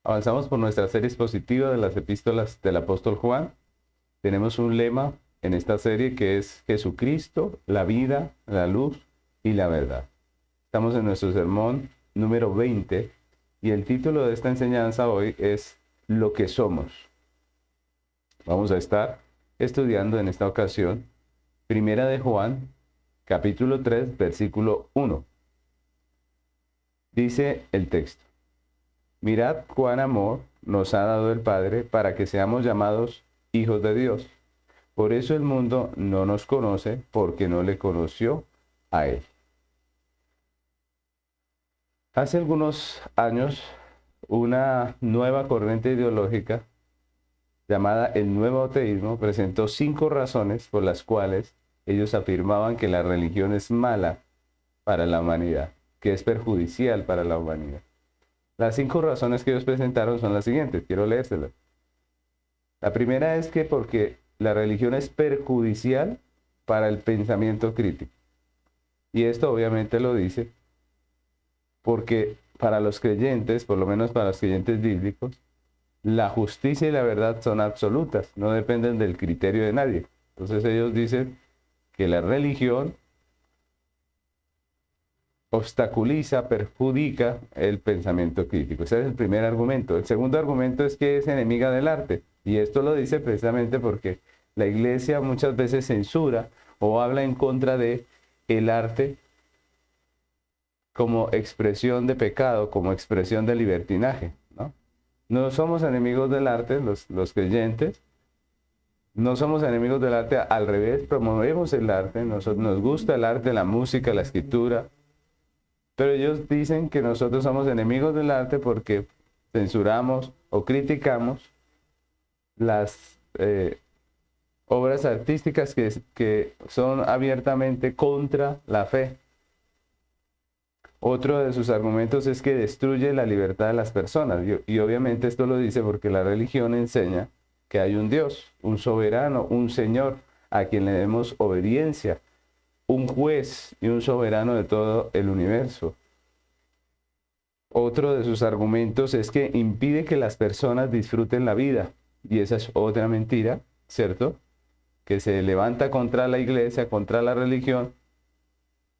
Avanzamos por nuestra serie expositiva de las epístolas del apóstol Juan. Tenemos un lema en esta serie que es Jesucristo, la vida, la luz y la verdad. Estamos en nuestro sermón número 20 y el título de esta enseñanza hoy es Lo que somos. Vamos a estar estudiando en esta ocasión Primera de Juan, capítulo 3, versículo 1. Dice el texto: Mirad cuán amor nos ha dado el Padre para que seamos llamados hijos de Dios. Por eso el mundo no nos conoce, porque no le conoció a Él. Hace algunos años, una nueva corriente ideológica llamada el Nuevo Ateísmo presentó 5 razones por las cuales ellos afirmaban que la religión es mala para la humanidad, que es perjudicial para la humanidad. Las 5 razones que ellos presentaron son las siguientes, quiero leérselas. La primera es que porque la religión es perjudicial para el pensamiento crítico. Y esto obviamente lo dice porque para los creyentes, por lo menos para los creyentes bíblicos, la justicia y la verdad son absolutas, no dependen del criterio de nadie. Entonces ellos dicen que la religión obstaculiza, perjudica el pensamiento crítico. Ese es el primer argumento. El segundo argumento es que es enemiga del arte. Y esto lo dice precisamente porque la iglesia muchas veces censura o habla en contra de el arte como expresión de pecado, como expresión de libertinaje, ¿no? No somos enemigos del arte, los creyentes. No somos enemigos del arte, al revés, promovemos el arte. Nos gusta el arte, la música, la escritura. Pero ellos dicen que nosotros somos enemigos del arte porque censuramos o criticamos las obras artísticas que son abiertamente contra la fe. Otro de sus argumentos es que destruye la libertad de las personas. Y obviamente esto lo dice porque la religión enseña que hay un Dios, un soberano, un Señor a quien le demos obediencia, un juez y un soberano de todo el universo. Otro de sus argumentos es que impide que las personas disfruten la vida. Y esa es otra mentira, ¿cierto? Que se levanta contra la iglesia, contra la religión,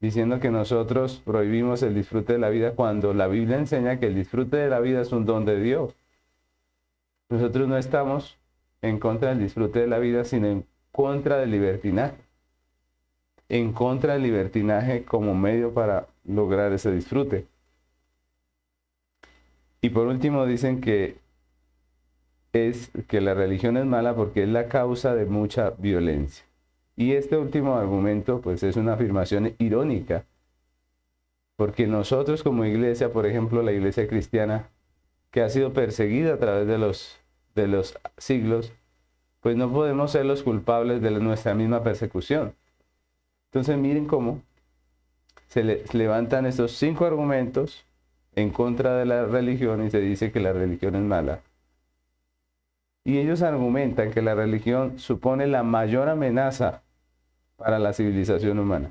diciendo que nosotros prohibimos el disfrute de la vida cuando la Biblia enseña que el disfrute de la vida es un don de Dios. Nosotros no estamos en contra del disfrute de la vida, sino en contra del libertinaje. En contra del libertinaje como medio para lograr ese disfrute. Y por último dicen que la religión es mala porque es la causa de mucha violencia. Y este último argumento pues es una afirmación irónica, porque nosotros como iglesia, por ejemplo la iglesia cristiana, que ha sido perseguida a través de los siglos, pues no podemos ser los culpables de nuestra misma persecución. Entonces miren cómo se levantan estos 5 argumentos en contra de la religión y se dice que la religión es mala. Y ellos argumentan que la religión supone la mayor amenaza para la civilización humana.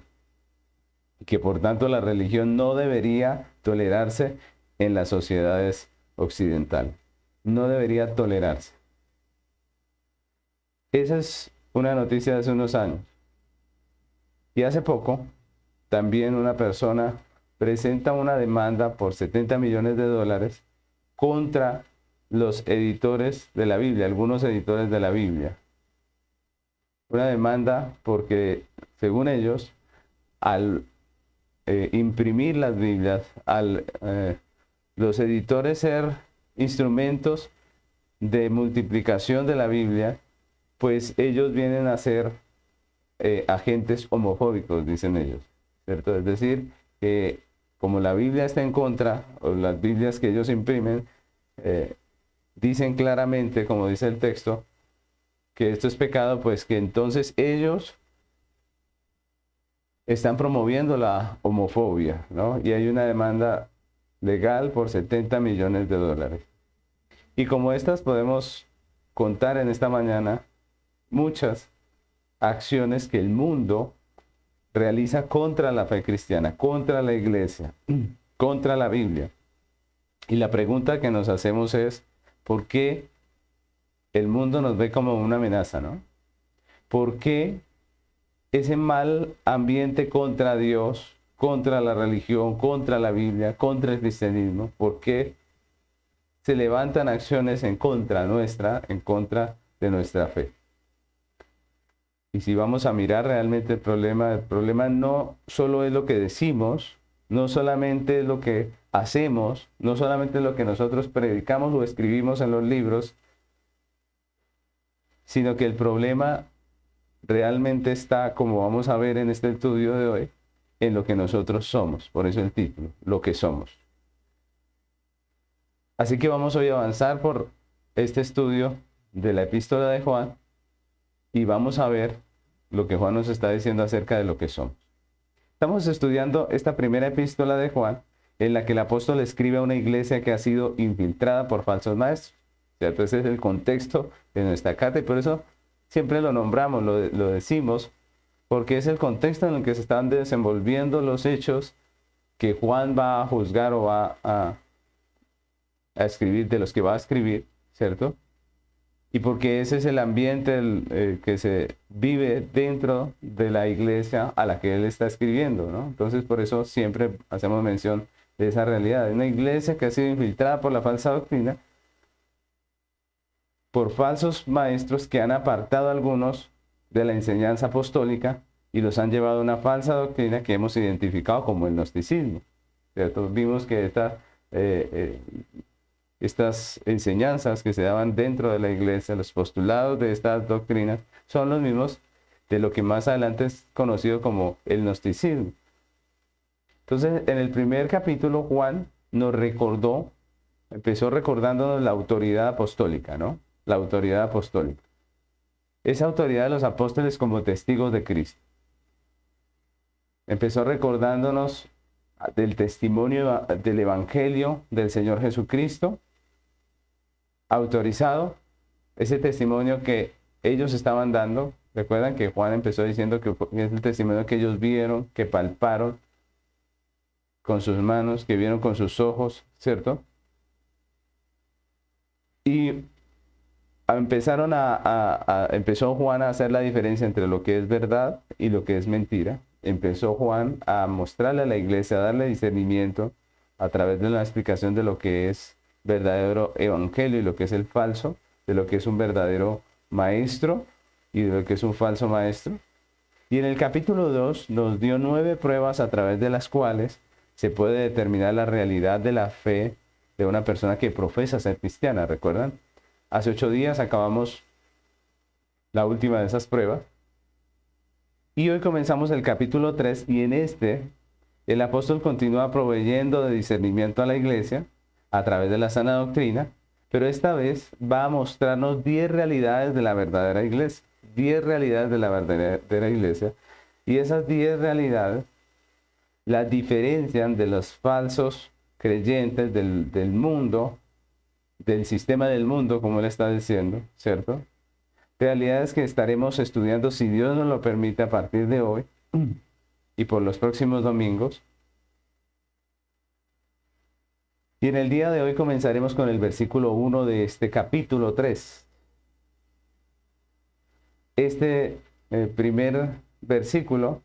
Y que por tanto la religión no debería tolerarse en las sociedades occidentales. No debería tolerarse. Esa es una noticia de hace unos años. Y hace poco, también una persona presenta una demanda por $70 millones contra los editores de la Biblia, algunos editores de la Biblia. Una demanda porque, según ellos, al imprimir las Biblias, los editores ser instrumentos de multiplicación de la Biblia, pues ellos vienen a ser agentes homofóbicos, dicen ellos, ¿cierto? Es decir, que como la Biblia está en contra, o las Biblias que ellos imprimen, dicen claramente, como dice el texto, que esto es pecado, pues que entonces ellos están promoviendo la homofobia, ¿no? Y hay una demanda legal por $70 millones. Y como estas podemos contar en esta mañana muchas acciones que el mundo realiza contra la fe cristiana, contra la iglesia, contra la Biblia. Y la pregunta que nos hacemos es, ¿Por qué el mundo nos ve como una amenaza, no? ¿Por qué ese mal ambiente contra Dios, contra la religión, contra la Biblia, contra el cristianismo? ¿Por qué se levantan acciones en contra nuestra, en contra de nuestra fe? Y si vamos a mirar realmente el problema no solo es lo que decimos, no solamente es lo que hacemos, no solamente es lo que nosotros predicamos o escribimos en los libros, sino que el problema realmente está, como vamos a ver en este estudio de hoy, en lo que nosotros somos. Por eso el título, lo que somos. Así que vamos hoy a avanzar por este estudio de la epístola de Juan y vamos a ver lo que Juan nos está diciendo acerca de lo que somos. Estamos estudiando esta primera epístola de Juan, en la que el apóstol escribe a una iglesia que ha sido infiltrada por falsos maestros. ¿Cierto? Ese es el contexto de nuestra carta y por eso siempre lo nombramos, lo decimos, porque es el contexto en el que se están desenvolviendo los hechos que Juan va a juzgar o va a escribir, de los que va a escribir, ¿cierto? Y porque ese es el ambiente que se vive dentro de la iglesia a la que él está escribiendo, ¿no? Entonces, por eso siempre hacemos mención de esa realidad. Una iglesia que ha sido infiltrada por la falsa doctrina, por falsos maestros que han apartado a algunos de la enseñanza apostólica y los han llevado a una falsa doctrina que hemos identificado como el gnosticismo, ¿cierto? Vimos que estas enseñanzas que se daban dentro de la iglesia, los postulados de estas doctrinas, son los mismos de lo que más adelante es conocido como el gnosticismo. Entonces, en el primer capítulo, Juan nos empezó recordándonos la autoridad apostólica, ¿no? La autoridad apostólica. Esa autoridad de los apóstoles como testigos de Cristo. Empezó recordándonos del testimonio del Evangelio del Señor Jesucristo, autorizado, ese testimonio que ellos estaban dando. Recuerdan que Juan empezó diciendo que es el testimonio que ellos vieron, que palparon con sus manos, que vieron con sus ojos, ¿cierto? Y empezó Juan a hacer la diferencia entre lo que es verdad y lo que es mentira. Empezó Juan a mostrarle a la iglesia, a darle discernimiento a través de la explicación de lo que es verdadero evangelio y lo que es el falso, de lo que es un verdadero maestro y de lo que es un falso maestro. Y en el capítulo 2 nos dio 9 pruebas a través de las cuales se puede determinar la realidad de la fe de una persona que profesa ser cristiana. ¿Recuerdan? Hace 8 días acabamos la última de esas pruebas. Y hoy comenzamos el capítulo 3 y en el apóstol continúa proveyendo de discernimiento a la iglesia a través de la sana doctrina, pero esta vez va a mostrarnos 10 realidades de la verdadera iglesia. 10 realidades de la verdadera iglesia. Y esas 10 realidades las diferencian de los falsos creyentes del mundo, del sistema del mundo, como él está diciendo, ¿cierto? Realidades que estaremos estudiando, si Dios nos lo permite, a partir de hoy y por los próximos domingos. Y en el día de hoy comenzaremos con el versículo 1 de este capítulo 3. Este primer versículo,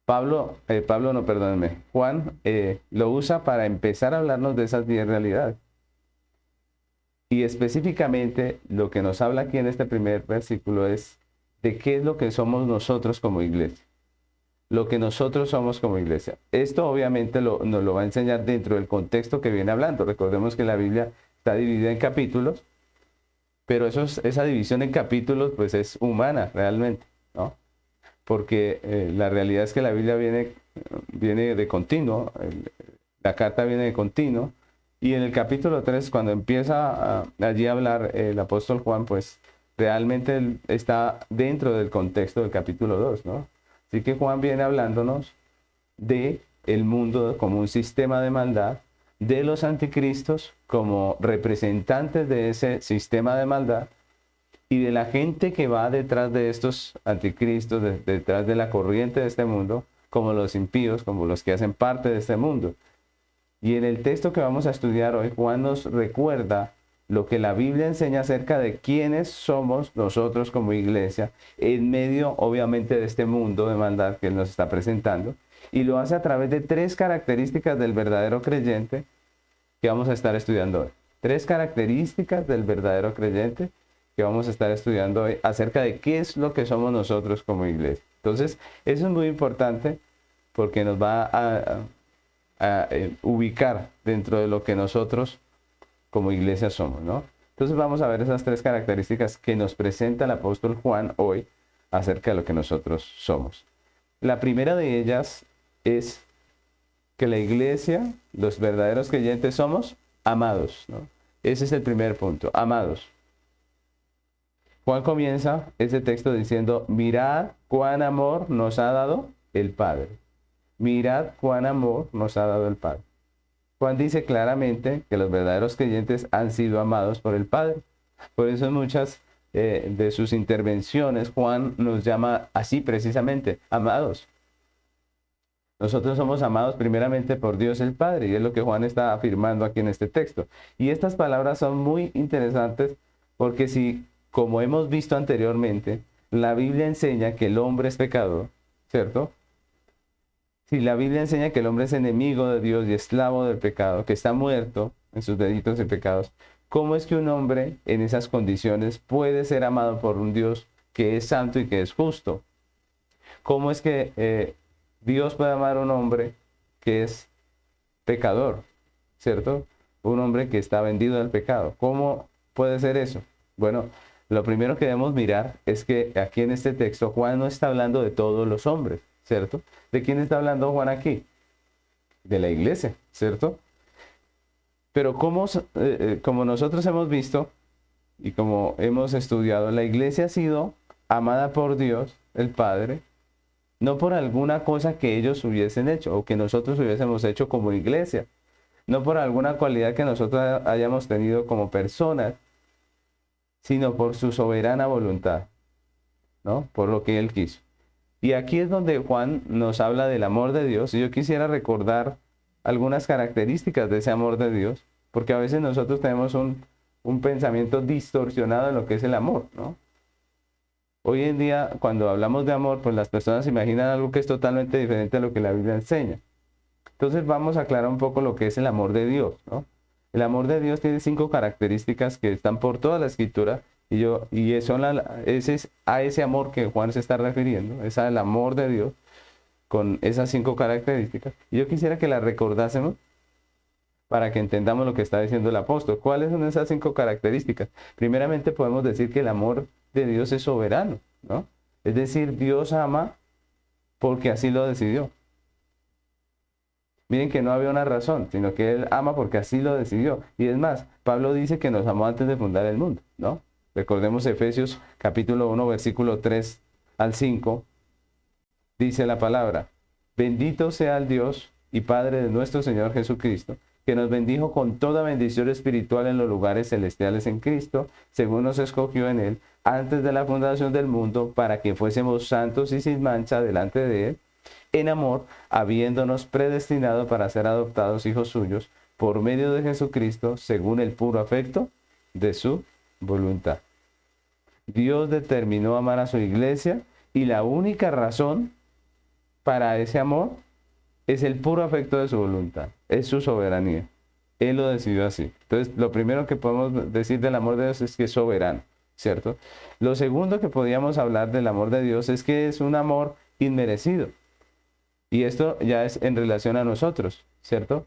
Juan lo usa para empezar a hablarnos de esas 10 realidades. Y específicamente lo que nos habla aquí en este primer versículo es de qué es lo que somos nosotros como iglesia. Lo que nosotros somos como iglesia. Esto obviamente nos lo va a enseñar dentro del contexto que viene hablando. Recordemos que la Biblia está dividida en capítulos, pero esa división en capítulos pues es humana realmente, ¿no? Porque la realidad es que la Biblia viene de continuo, la carta viene de continuo. Y en el capítulo 3, cuando empieza allí a hablar el apóstol Juan, pues realmente él está dentro del contexto del capítulo 2, ¿no? Así que Juan viene hablándonos de el mundo como un sistema de maldad, de los anticristos como representantes de ese sistema de maldad y de la gente que va detrás de estos anticristos, detrás de la corriente de este mundo, como los impíos, como los que hacen parte de este mundo. Y en el texto que vamos a estudiar hoy, Juan nos recuerda lo que la Biblia enseña acerca de quiénes somos nosotros como iglesia, en medio obviamente de este mundo de maldad que Él nos está presentando, y lo hace a través de 3 características del verdadero creyente que vamos a estar estudiando hoy. 3 características del verdadero creyente que vamos a estar estudiando hoy acerca de qué es lo que somos nosotros como iglesia. Entonces, eso es muy importante porque nos va a ubicar dentro de lo que nosotros como iglesia somos, ¿no? Entonces vamos a ver esas 3 características que nos presenta el apóstol Juan hoy acerca de lo que nosotros somos. La primera de ellas es que la iglesia, los verdaderos creyentes somos amados, ¿no? Ese es el primer punto, amados. Juan comienza ese texto diciendo, mirad cuán amor nos ha dado el Padre. Mirad cuán amor nos ha dado el Padre. Juan dice claramente que los verdaderos creyentes han sido amados por el Padre. Por eso en muchas de sus intervenciones Juan nos llama así precisamente, amados. Nosotros somos amados primeramente por Dios el Padre, y es lo que Juan está afirmando aquí en este texto. Y estas palabras son muy interesantes porque si, como hemos visto anteriormente, la Biblia enseña que el hombre es pecador, ¿cierto? Si la Biblia enseña que el hombre es enemigo de Dios y esclavo del pecado, que está muerto en sus delitos y pecados, ¿cómo es que un hombre en esas condiciones puede ser amado por un Dios que es santo y que es justo? ¿Cómo es que Dios puede amar a un hombre que es pecador, ¿cierto? Un hombre que está vendido al pecado. ¿Cómo puede ser eso? Bueno, lo primero que debemos mirar es que aquí en este texto Juan no está hablando de todos los hombres, ¿cierto? ¿De quién está hablando Juan aquí? De la iglesia, ¿cierto? Pero como nosotros hemos visto y como hemos estudiado, la iglesia ha sido amada por Dios, el Padre, no por alguna cosa que ellos hubiesen hecho o que nosotros hubiésemos hecho como iglesia, no por alguna cualidad que nosotros hayamos tenido como personas, sino por su soberana voluntad, ¿no? Por lo que Él quiso. Y aquí es donde Juan nos habla del amor de Dios, y yo quisiera recordar algunas características de ese amor de Dios, porque a veces nosotros tenemos un pensamiento distorsionado en lo que es el amor, ¿no? Hoy en día, cuando hablamos de amor, pues las personas imaginan algo que es totalmente diferente a lo que la Biblia enseña. Entonces vamos a aclarar un poco lo que es el amor de Dios, ¿no? El amor de Dios tiene 5 características que están por toda la Escritura, ese es a ese amor que Juan se está refiriendo, es al amor de Dios con esas 5 características. Y yo quisiera que las recordásemos para que entendamos lo que está diciendo el apóstol. ¿Cuáles son esas 5 características? Primeramente podemos decir que el amor de Dios es soberano, ¿no? Es decir, Dios ama porque así lo decidió. Miren que no había una razón, sino que Él ama porque así lo decidió. Y es más, Pablo dice que nos amó antes de fundar el mundo, ¿no? Recordemos Efesios capítulo 1, versículo 3 al 5. Dice la palabra, bendito sea el Dios y Padre de nuestro Señor Jesucristo, que nos bendijo con toda bendición espiritual en los lugares celestiales en Cristo, según nos escogió en Él, antes de la fundación del mundo, para que fuésemos santos y sin mancha delante de Él, en amor, habiéndonos predestinado para ser adoptados hijos suyos, por medio de Jesucristo, según el puro afecto de su voluntad. Dios determinó amar a su iglesia y la única razón para ese amor es el puro afecto de su voluntad, es su soberanía. Él lo decidió así. Entonces, lo primero que podemos decir del amor de Dios es que es soberano, ¿cierto? Lo segundo que podríamos hablar del amor de Dios es que es un amor inmerecido. Y esto ya es en relación a nosotros, ¿cierto?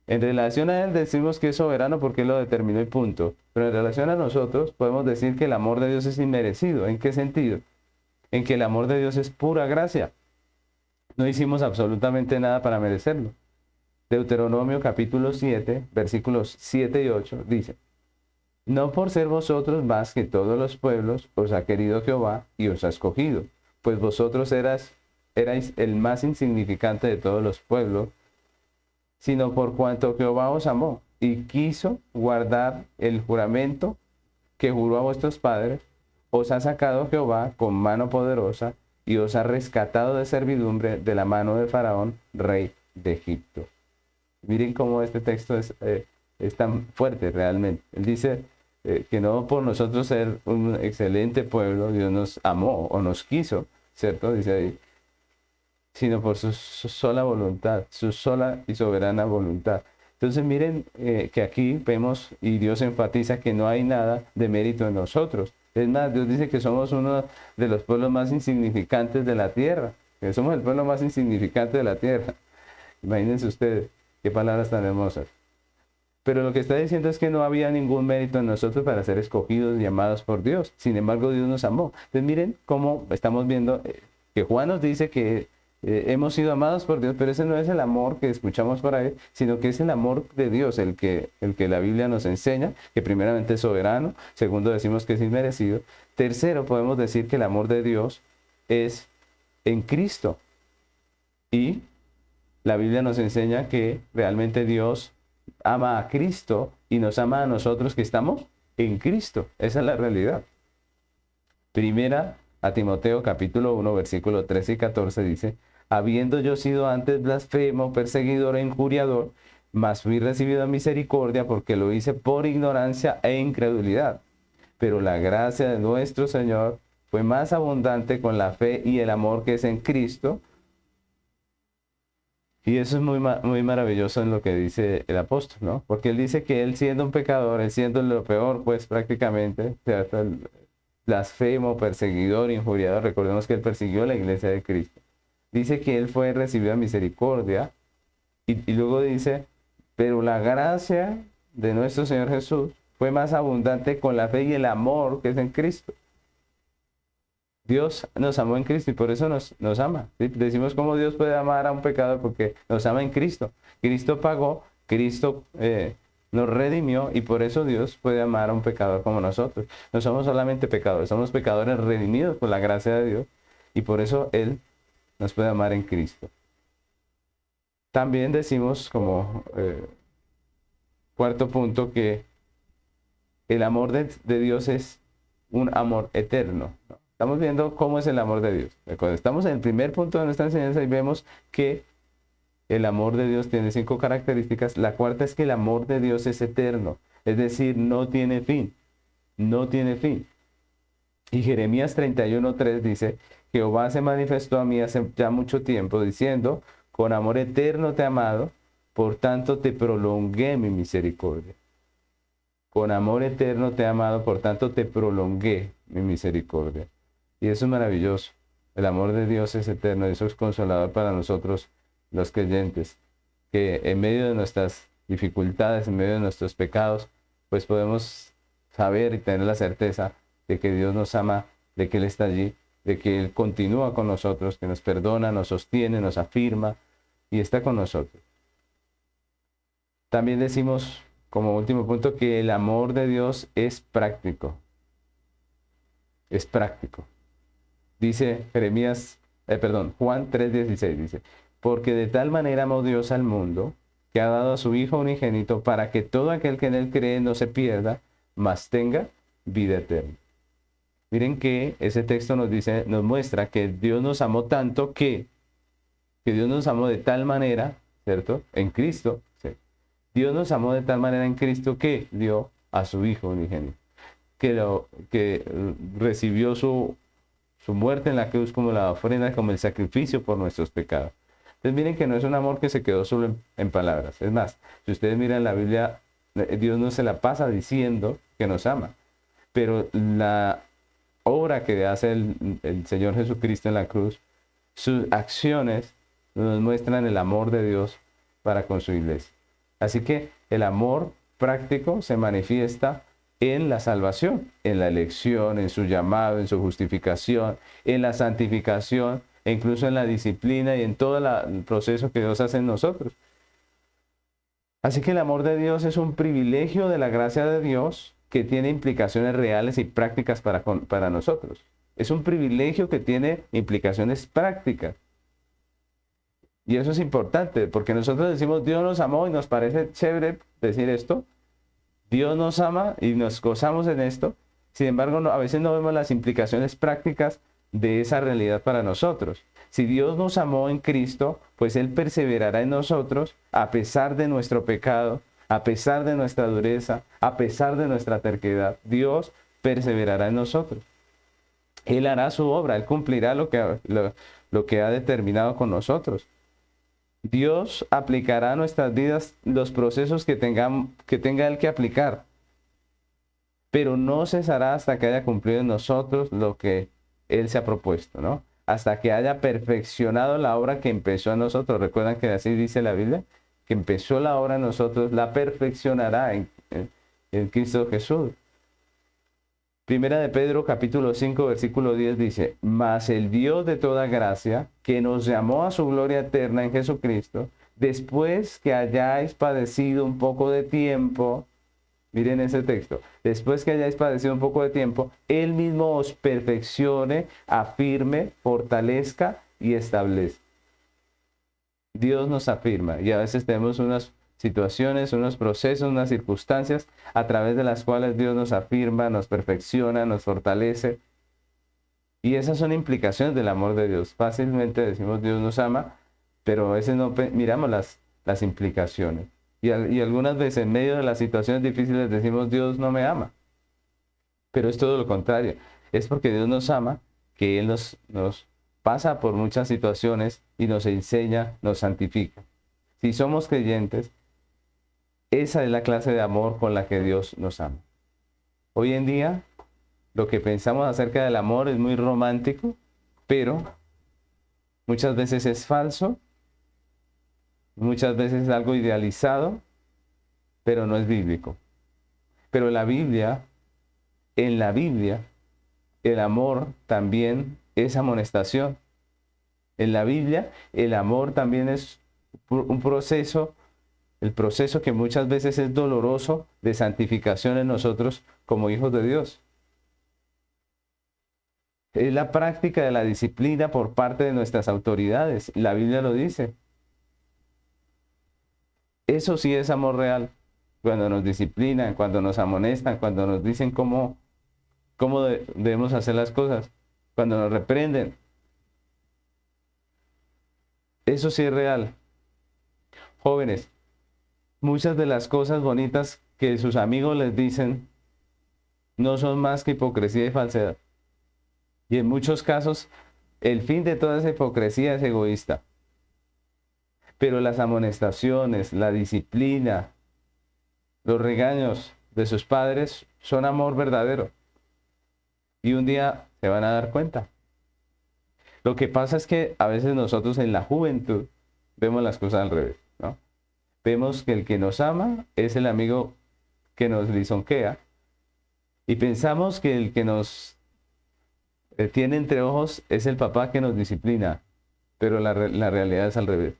En relación a Él decimos que es soberano porque Él lo determinó y punto. Pero en relación a nosotros podemos decir que el amor de Dios es inmerecido. ¿En qué sentido? En que el amor de Dios es pura gracia. No hicimos absolutamente nada para merecerlo. Deuteronomio capítulo 7, versículos 7 y 8 dice, no por ser vosotros más que todos los pueblos os ha querido Jehová y os ha escogido, pues vosotros erais el más insignificante de todos los pueblos, sino por cuanto Jehová os amó y quiso guardar el juramento que juró a vuestros padres, os ha sacado Jehová con mano poderosa y os ha rescatado de servidumbre de la mano de Faraón, rey de Egipto. Miren cómo este texto es tan fuerte realmente. Él dice que no por nosotros ser un excelente pueblo, Dios nos amó o nos quiso, ¿cierto? Dice ahí, sino por su sola voluntad, su sola y soberana voluntad. Entonces miren que aquí vemos y Dios enfatiza que no hay nada de mérito en nosotros. Es más, Dios dice que somos uno de los pueblos más insignificantes de la tierra, que somos el pueblo más insignificante de la tierra. Imagínense ustedes, qué palabras tan hermosas. Pero lo que está diciendo es que no había ningún mérito en nosotros para ser escogidos y amados por Dios. Sin embargo, Dios nos amó. Entonces miren cómo estamos viendo que Juan nos dice que hemos sido amados por Dios, pero ese no es el amor que escuchamos por ahí, sino que es el amor de Dios, el que la Biblia nos enseña, que primeramente es soberano, segundo decimos que es inmerecido, tercero podemos decir que el amor de Dios es en Cristo. Y la Biblia nos enseña que realmente Dios ama a Cristo y nos ama a nosotros que estamos en Cristo. Esa es la realidad. Primera a Timoteo capítulo 1, versículo 13 y 14 dice, habiendo yo sido antes blasfemo, perseguidor e injuriador, mas fui recibido en misericordia porque lo hice por ignorancia e incredulidad. Pero la gracia de nuestro Señor fue más abundante con la fe y el amor que es en Cristo. Y eso es muy maravilloso en lo que dice el apóstol, ¿no? Porque él dice que él siendo un pecador, él siendo lo peor, pues prácticamente, ¿cierto? El blasfemo, perseguidor, injuriador, recordemos que él persiguió la iglesia de Cristo. Dice que él fue recibido a misericordia y luego dice, pero la gracia de nuestro Señor Jesús fue más abundante con la fe y el amor que es en Cristo. Dios nos amó en Cristo y por eso nos ama. ¿Sí? Decimos cómo Dios puede amar a un pecador porque nos ama en Cristo. Cristo pagó, Cristo nos redimió y por eso Dios puede amar a un pecador como nosotros. No somos solamente pecadores, somos pecadores redimidos por la gracia de Dios y por eso Él nos puede amar en Cristo. También decimos como cuarto punto que el amor de Dios es un amor eterno, ¿no? Estamos viendo cómo es el amor de Dios. Cuando estamos en el primer punto de nuestra enseñanza y vemos que el amor de Dios tiene 5 características. La cuarta es que el amor de Dios es eterno, es decir, no tiene fin, no tiene fin. Y Jeremías 31:3 dice, Jehová se manifestó a mí hace ya mucho tiempo diciendo, con amor eterno te he amado, por tanto te prolongué mi misericordia. Con amor eterno te he amado, por tanto te prolongué mi misericordia. Y eso es maravilloso. El amor de Dios es eterno. Eso es consolador para nosotros, los creyentes. Que en medio de nuestras dificultades, en medio de nuestros pecados, pues podemos saber y tener la certeza de que Dios nos ama, de que Él está allí, de que Él continúa con nosotros, que nos perdona, nos sostiene, nos afirma y está con nosotros. También decimos, como último punto, que el amor de Dios es práctico. Es práctico. Dice Juan 3:16 dice, porque de tal manera amó Dios al mundo, que ha dado a su Hijo unigénito, para que todo aquel que en él cree no se pierda, mas tenga vida eterna. Miren que ese texto nos muestra que Dios nos amó tanto que Dios nos amó de tal manera, ¿cierto? En Cristo, ¿sí? Dios nos amó de tal manera en Cristo que dio a su Hijo unigénito, que recibió su muerte en la cruz como la ofrenda, como el sacrificio por nuestros pecados. Entonces miren que no es un amor que se quedó solo en palabras. Es más, si ustedes miran la Biblia, Dios no se la pasa diciendo que nos ama, pero la obra que hace el Señor Jesucristo en la cruz, sus acciones nos muestran el amor de Dios para con su iglesia. Así que el amor práctico se manifiesta en la salvación, en la elección, en su llamado, en su justificación, en la santificación, e incluso en la disciplina y en todo el proceso que Dios hace en nosotros. Así que el amor de Dios es un privilegio de la gracia de Dios que tiene implicaciones reales y prácticas para nosotros. Es un privilegio que tiene implicaciones prácticas. Y eso es importante, porque nosotros decimos Dios nos amó y nos parece chévere decir esto. Dios nos ama y nos gozamos en esto. Sin embargo, a veces no vemos las implicaciones prácticas de esa realidad para nosotros. Si Dios nos amó en Cristo, pues Él perseverará en nosotros a pesar de nuestro pecado, a pesar de nuestra dureza, a pesar de nuestra terquedad. Dios perseverará en nosotros. Él hará su obra, Él cumplirá lo que ha determinado con nosotros. Dios aplicará a nuestras vidas los procesos que tenga Él que aplicar, pero no cesará hasta que haya cumplido en nosotros lo que Él se ha propuesto, ¿no? Hasta que haya perfeccionado la obra que empezó en nosotros. Recuerdan que así dice la Biblia, que empezó la obra en nosotros, la perfeccionará en Cristo Jesús. Primera de Pedro, capítulo 5, versículo 10 dice, mas el Dios de toda gracia, que nos llamó a su gloria eterna en Jesucristo, después que hayáis padecido un poco de tiempo, miren ese texto, después que hayáis padecido un poco de tiempo, Él mismo os perfeccione, afirme, fortalezca y establezca. Dios nos afirma y a veces tenemos unas situaciones, unos procesos, unas circunstancias a través de las cuales Dios nos afirma, nos perfecciona, nos fortalece. Y esas son implicaciones del amor de Dios. Fácilmente decimos Dios nos ama, pero a veces no miramos las implicaciones. Y algunas veces en medio de las situaciones difíciles decimos Dios no me ama. Pero es todo lo contrario. Es porque Dios nos ama que Él nos pasa por muchas situaciones y nos enseña, nos santifica. Si somos creyentes, esa es la clase de amor con la que Dios nos ama. Hoy en día, lo que pensamos acerca del amor es muy romántico, pero muchas veces es falso, muchas veces es algo idealizado, pero no es bíblico. Pero en la Biblia, el amor también es amonestación. En la Biblia, el amor también es un proceso, el proceso que muchas veces es doloroso de santificación en nosotros como hijos de Dios. Es la práctica de la disciplina por parte de nuestras autoridades. La Biblia lo dice. Eso sí es amor real. Cuando nos disciplinan, cuando nos amonestan, cuando nos dicen cómo debemos hacer las cosas, cuando nos reprenden. Eso sí es real. Jóvenes, muchas de las cosas bonitas que sus amigos les dicen no son más que hipocresía y falsedad. Y en muchos casos, el fin de toda esa hipocresía es egoísta. Pero las amonestaciones, la disciplina, los regaños de sus padres son amor verdadero. Y un día se van a dar cuenta. Lo que pasa es que a veces nosotros en la juventud vemos las cosas al revés, ¿no? Vemos que el que nos ama es el amigo que nos lisonjea y pensamos que el que nos tiene entre ojos es el papá que nos disciplina, pero la realidad es al revés.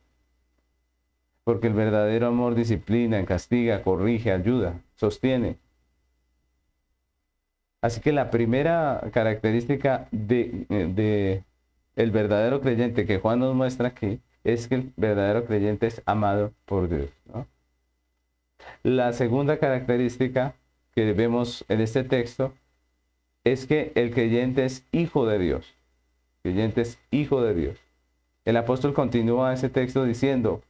Porque el verdadero amor disciplina, castiga, corrige, ayuda, sostiene. Así que la primera característica de el verdadero creyente que Juan nos muestra aquí es que el verdadero creyente es amado por Dios, ¿no? La segunda característica que vemos en este texto es que el creyente es hijo de Dios. El creyente es hijo de Dios. El apóstol continúa ese texto diciendo,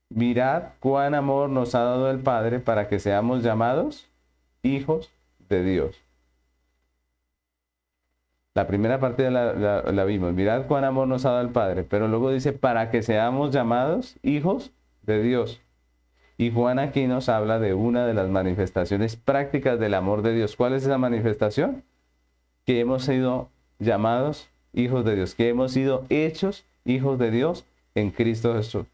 mirad cuán amor nos ha dado el Padre para que seamos llamados hijos de Dios. La primera parte la vimos, mirad cuán amor nos ha dado el Padre, pero luego dice, para que seamos llamados hijos de Dios. Y Juan aquí nos habla de una de las manifestaciones prácticas del amor de Dios. ¿Cuál es esa manifestación? Que hemos sido llamados hijos de Dios, que hemos sido hechos hijos de Dios en Cristo Jesús.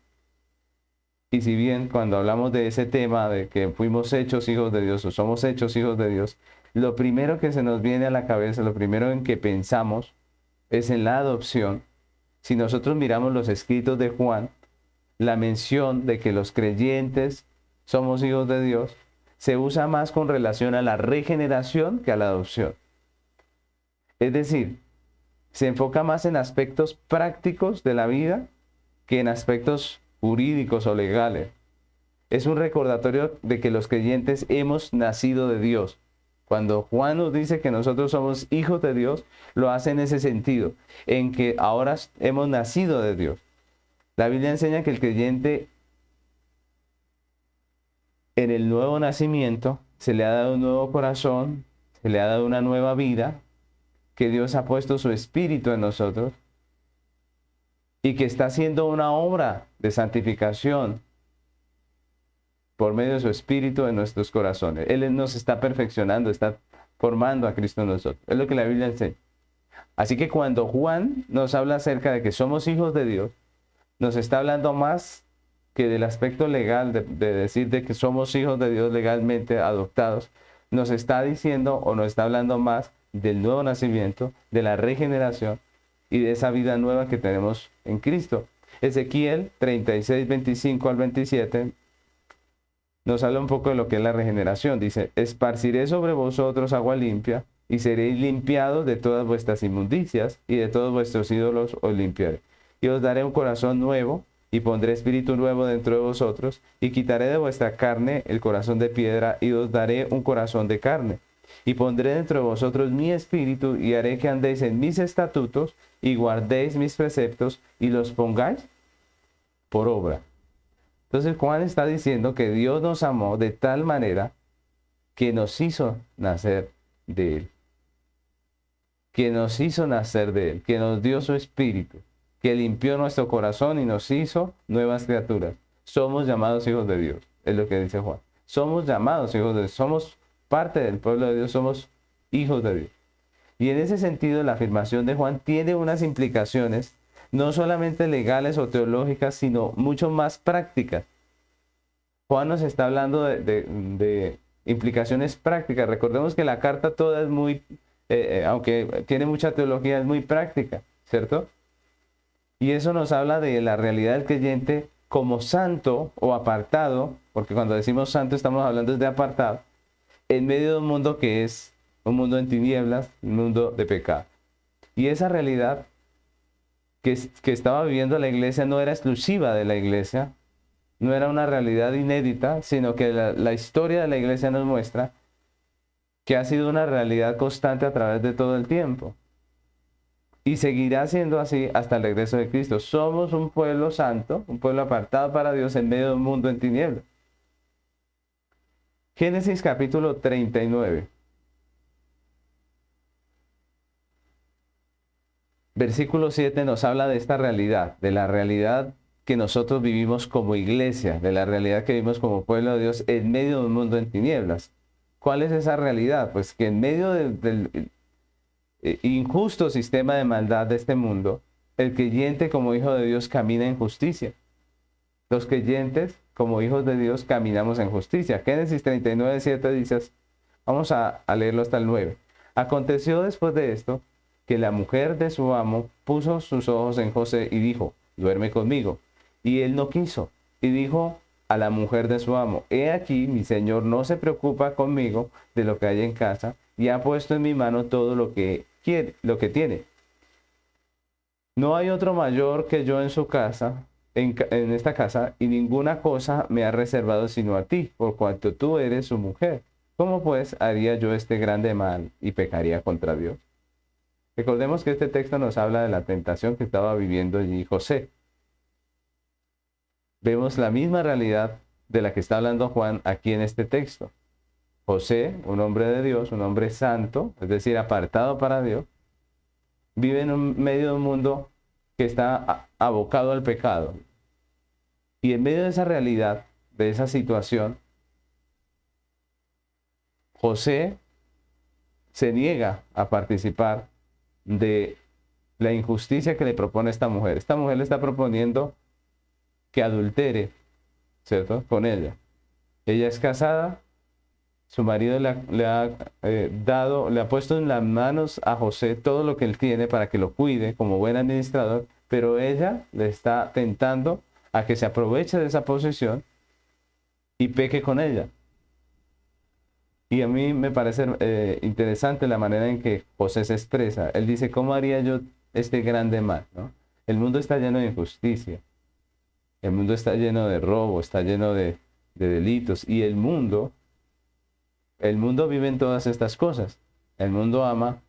Y si bien cuando hablamos de ese tema de que fuimos hechos hijos de Dios o somos hechos hijos de Dios, lo primero que se nos viene a la cabeza, lo primero en que pensamos es en la adopción. Si nosotros miramos los escritos de Juan, la mención de que los creyentes somos hijos de Dios se usa más con relación a la regeneración que a la adopción. Es decir, se enfoca más en aspectos prácticos de la vida que en aspectos jurídicos o legales. Es un recordatorio de que los creyentes hemos nacido de Dios. Cuando Juan nos dice que nosotros somos hijos de Dios, lo hace en ese sentido, en que ahora hemos nacido de Dios. La Biblia enseña que el creyente en el nuevo nacimiento se le ha dado un nuevo corazón, se le ha dado una nueva vida, que Dios ha puesto su espíritu en nosotros y que está haciendo una obra de santificación por medio de su espíritu en nuestros corazones. Él nos está perfeccionando, está formando a Cristo en nosotros. Es lo que la Biblia enseña. Así que cuando Juan nos habla acerca de que somos hijos de Dios, nos está hablando más que del aspecto legal, de decir de que somos hijos de Dios legalmente adoptados. Nos está diciendo o nos está hablando más del nuevo nacimiento, de la regeneración y de esa vida nueva que tenemos en Cristo. Ezequiel 36, 25 al 27 nos habla un poco de lo que es la regeneración. Dice, esparciré sobre vosotros agua limpia y seréis limpiados de todas vuestras inmundicias y de todos vuestros ídolos os limpiaré. Y os daré un corazón nuevo y pondré espíritu nuevo dentro de vosotros y quitaré de vuestra carne el corazón de piedra y os daré un corazón de carne. Y pondré dentro de vosotros mi espíritu y haré que andéis en mis estatutos y guardéis mis preceptos y los pongáis por obra. Entonces Juan está diciendo que Dios nos amó de tal manera que nos hizo nacer de Él. Que nos hizo nacer de Él, que nos dio su espíritu, que limpió nuestro corazón y nos hizo nuevas criaturas. Somos llamados hijos de Dios, es lo que dice Juan. Somos llamados hijos de Dios, somos parte del pueblo de Dios, somos hijos de Dios. Y en ese sentido la afirmación de Juan tiene unas implicaciones no solamente legales o teológicas, sino mucho más prácticas. Juan nos está hablando de implicaciones prácticas. Recordemos que la carta toda es muy, aunque tiene mucha teología, es muy práctica, ¿cierto? Y eso nos habla de la realidad del creyente como santo o apartado, porque cuando decimos santo estamos hablando de apartado, en medio de un mundo que es un mundo en tinieblas, un mundo de pecado. Y esa realidad que estaba viviendo la iglesia no era exclusiva de la iglesia, no era una realidad inédita, sino que la historia de la iglesia nos muestra que ha sido una realidad constante a través de todo el tiempo. Y seguirá siendo así hasta el regreso de Cristo. Somos un pueblo santo, un pueblo apartado para Dios en medio de un mundo en tinieblas. Génesis capítulo 39. Versículo 7 nos habla de esta realidad, de la realidad que nosotros vivimos como iglesia, de la realidad que vivimos como pueblo de Dios en medio de un mundo en tinieblas. ¿Cuál es esa realidad? Pues que en medio del injusto sistema de maldad de este mundo, el creyente como hijo de Dios camina en justicia. Los creyentes como hijos de Dios caminamos en justicia. Génesis 39, 7 dice, vamos a leerlo hasta el 9. Aconteció después de esto que la mujer de su amo puso sus ojos en José y dijo, duerme conmigo. Y él no quiso. Y dijo a la mujer de su amo, he aquí, mi señor no se preocupa conmigo de lo que hay en casa, y ha puesto en mi mano todo lo que quiere, lo que tiene. No hay otro mayor que yo en su casa, en esta casa, y ninguna cosa me ha reservado sino a ti, por cuanto tú eres su mujer. ¿Cómo pues haría yo este grande mal y pecaría contra Dios? Recordemos que este texto nos habla de la tentación que estaba viviendo allí José. Vemos la misma realidad de la que está hablando Juan aquí en este texto. José, un hombre de Dios, un hombre santo, es decir, apartado para Dios, vive en medio de un mundo que está abocado al pecado. Y en medio de esa realidad, de esa situación, José se niega a participar de la injusticia que le propone esta mujer. Esta mujer le está proponiendo que adultere, ¿cierto?, con ella. Ella es casada, su marido le ha puesto en las manos a José todo lo que él tiene para que lo cuide como buen administrador, pero ella le está tentando a que se aproveche de esa posición y peque con ella. Y a mí me parece interesante la manera en que José se expresa. Él dice, ¿cómo haría yo este grande mal? ¿No? El mundo está lleno de injusticia. El mundo está lleno de robo, está lleno de delitos. Y el mundo el mundo vive en todas estas cosas. El mundo ama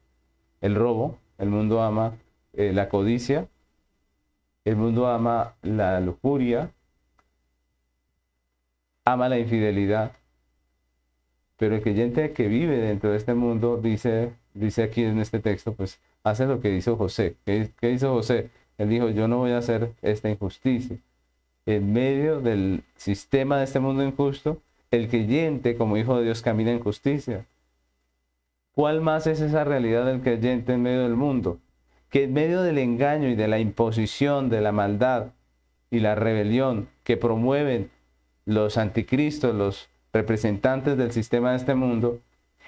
el robo, el mundo ama la codicia, el mundo ama la lujuria, ama la infidelidad. Pero el creyente que vive dentro de este mundo dice aquí en este texto, pues hace lo que hizo José. ¿Qué hizo José? Él dijo, yo no voy a hacer esta injusticia. En medio del sistema de este mundo injusto, el creyente como hijo de Dios camina en justicia. ¿Cuál más es esa realidad del creyente en medio del mundo? Que en medio del engaño y de la imposición, de la maldad y la rebelión que promueven los anticristos, los representantes del sistema de este mundo,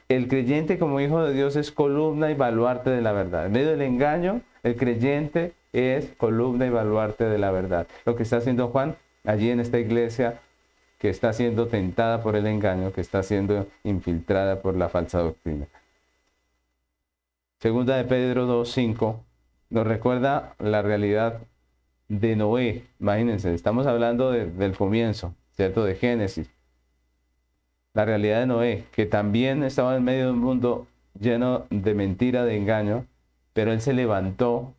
el creyente como hijo de Dios es columna y baluarte de la verdad. En medio del engaño, el creyente es columna y baluarte de la verdad. Lo que está haciendo Juan allí en esta iglesia que está siendo tentada por el engaño, que está siendo infiltrada por la falsa doctrina. Segunda de Pedro 2:5 nos recuerda la realidad de Noé. Imagínense, estamos hablando del comienzo, ¿cierto? De Génesis. La realidad de Noé, que también estaba en medio de un mundo lleno de mentira, de engaño, pero él se levantó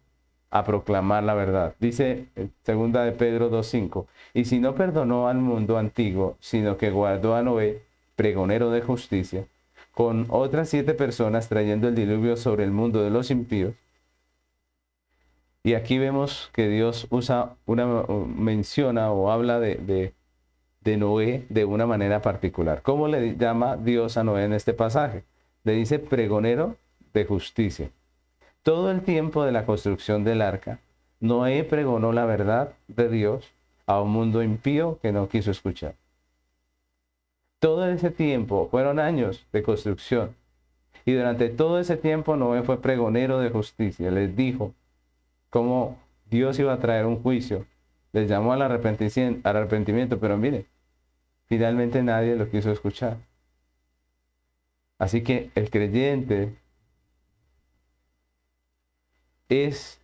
a proclamar la verdad. Dice segunda de Pedro 2:5, y si no perdonó al mundo antiguo, sino que guardó a Noé, pregonero de justicia, con otras 7 personas trayendo el diluvio sobre el mundo de los impíos. Y aquí vemos que Dios menciona o habla de Noé de una manera particular. ¿Cómo le llama Dios a Noé en este pasaje? Le dice pregonero de justicia. Todo el tiempo de la construcción del arca, Noé pregonó la verdad de Dios a un mundo impío que no quiso escuchar. Todo ese tiempo fueron años de construcción. Y durante todo ese tiempo Noé fue pregonero de justicia. Les dijo cómo Dios iba a traer un juicio. Les llamó al arrepentimiento, pero mire, finalmente nadie lo quiso escuchar. Así que el creyente es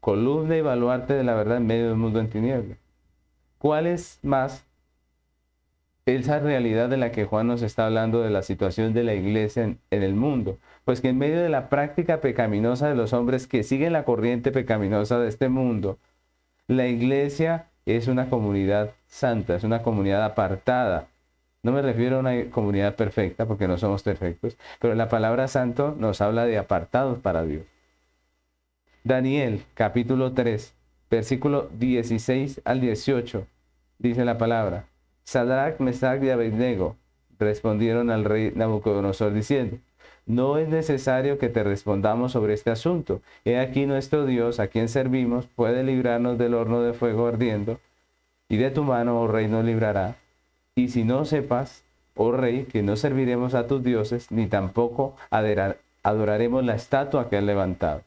columna y baluarte de la verdad en medio del mundo en tinieblas. ¿Cuál es más esa realidad de la que Juan nos está hablando de la situación de la iglesia en el mundo? Pues que en medio de la práctica pecaminosa de los hombres que siguen la corriente pecaminosa de este mundo, la iglesia es una comunidad santa, es una comunidad apartada. No me refiero a una comunidad perfecta, porque no somos perfectos, pero la palabra santo nos habla de apartados para Dios. Daniel, capítulo 3, versículo 16 al 18, dice la palabra: Sadrach, Mesach y Abednego respondieron al rey Nabucodonosor diciendo: no es necesario que te respondamos sobre este asunto. He aquí nuestro Dios, a quien servimos, puede librarnos del horno de fuego ardiendo, y de tu mano, oh rey, nos librará. Y si no sepas, oh rey, que no serviremos a tus dioses, ni tampoco adoraremos la estatua que has levantado.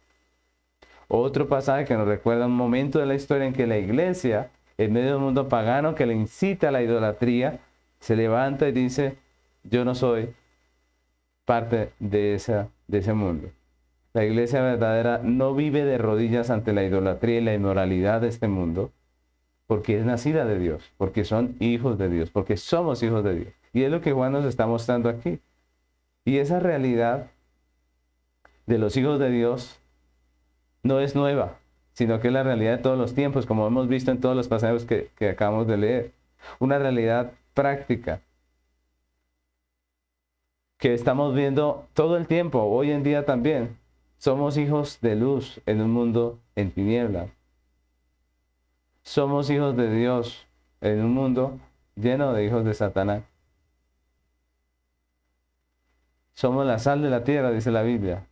Otro pasaje que nos recuerda un momento de la historia en que la iglesia, en medio de un mundo pagano que le incita a la idolatría, se levanta y dice: yo no soy parte de ese mundo. La iglesia verdadera no vive de rodillas ante la idolatría y la inmoralidad de este mundo, porque es nacida de Dios, porque son hijos de Dios, porque somos hijos de Dios. Y es lo que Juan nos está mostrando aquí. Y esa realidad de los hijos de Dios no es nueva, sino que es la realidad de todos los tiempos, como hemos visto en todos los pasajes que acabamos de leer. Una realidad práctica que estamos viendo todo el tiempo, hoy en día también. Somos hijos de luz en un mundo en tinieblas. Somos hijos de Dios en un mundo lleno de hijos de Satanás. Somos la sal de la tierra, dice la Biblia.